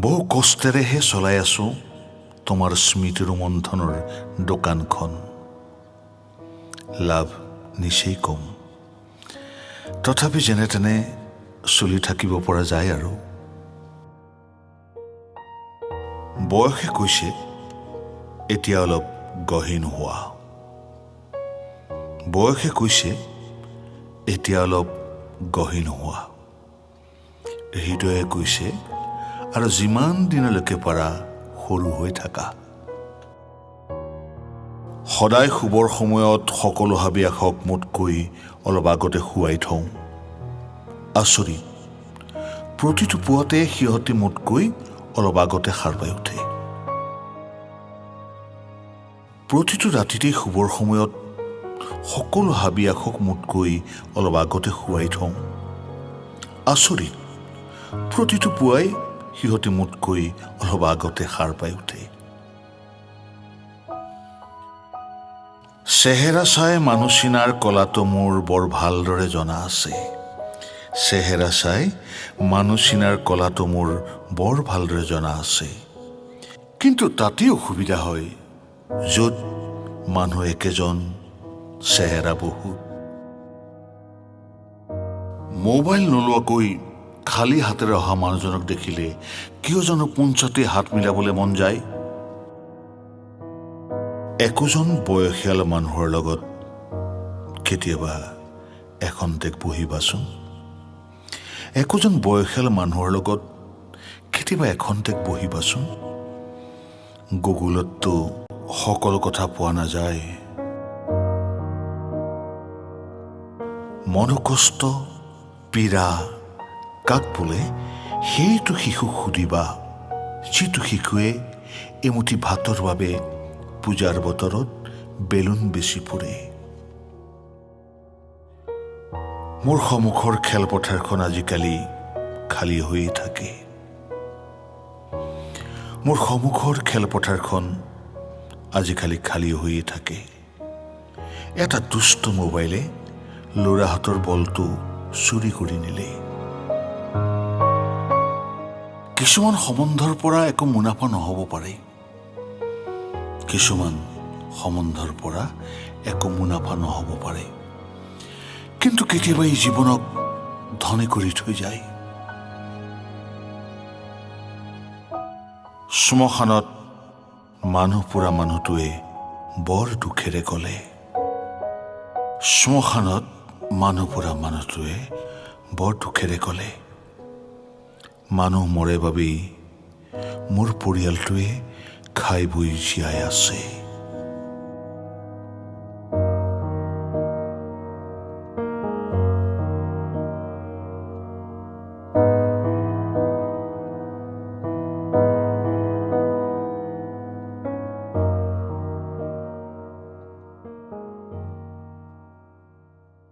বহু কষ্টেৰেহে চলাই আছো তোমাৰ স্মৃতিৰ মন্থনৰ দোকানখন। লাভ নিচেই কম, তথাপি যেনে তেনে চলি থাকিব পৰা যায়। আৰু বয়সে কৈছে এতিয়া অলপ গহীন হোৱা, বয়সে কৈছে এতিয়া অলপ গহীন হোৱা, হৃদয়ে কৈছে আৰু যিমান দিনলৈকে পাৰা সৰু হৈ থাকা। সদায় শুবৰ সময়ত সকলো হাবিয়াসক মোতকৈ অলপ আগতে শুৱাই থওঁ। আচৰিত, প্ৰতিটো পুৱাতে সিহঁতে মোতকৈ অলপ আগতে সাৰ পাই উঠে। প্ৰতিটো ৰাতিতেই শুবৰ সময়ত সকলো হাবিয়াসক মোতকৈ অলপ আগতে শুৱাই থওঁ। আচৰিত, প্ৰতিটো পুৱাই সিহঁতে মোতকৈ অলপ আগতে সাৰ পাই উঠে। চেহেৰা চাই মানুহ চিনাৰ কলাটো মোৰ বৰ ভালদৰে জনা আছে। চেহেৰা চাই মানুহ চিনাৰ কলাটো মোৰ বৰ ভালদৰে জনা আছে। কিন্তু তাতেই অসুবিধা হয় য'ত মানুহ একেজন, চেহেৰা বহুত। মোবাইল নোলোৱাকৈ খালী হাতেৰে অহা মানুহজনক দেখিলে কিয় জানো পোনছাটেই হাত মিলাবলৈ মন যায়। একোজন বয়সীয়াল মানুহৰ লগত কেতিয়াবা এখন্তেক বহিবাচোন। একোজন বয়সীয়াল মানুহৰ লগত কেতিয়াবা এখন্তেক বহিবাচোন। গুগলততো সকলো কথা পোৱা নাযায়। মনোকষ্ট, পীড়া কাক বোলে সেইটো শিশুক সুধিবা, যিটো শিশুৱে এমুঠি ভাতৰ বাবে পূজাৰ বতৰত বেলুন বেছি ফুৰে। মোৰ সন্মুখৰ খেলপথাৰখন আজিকালি খালী হৈয়ে থাকে। মোৰ সন্মুখৰ খেলপথাৰখন আজিকালি খালী হৈয়ে থাকে। এটা দুষ্ট মোবাইলে ল'ৰাহঁতৰ বলটো চুৰি কৰি নিলে। কিছুমান সম্বন্ধৰ পৰা একো মুনাফা নহ'ব পাৰে, কিছুমান সম্বন্ধৰ পৰা একো মুনাফা নহ'ব পাৰে, কিন্তু কেতিয়াবা এই জীৱনক ধনী কৰি থৈ যায়। শ্মশানত মানুহ পোৰা মানুহটোৱে বৰ দুখেৰে ক'লে, শ্মশানত মানুহ পোৰা মানুহটোৱে বৰ দুখেৰে ক'লে, মানুহ মৰে বাবেই মোৰ পৰিয়ালটোৱে খাই বৈ জীয়াই আছে।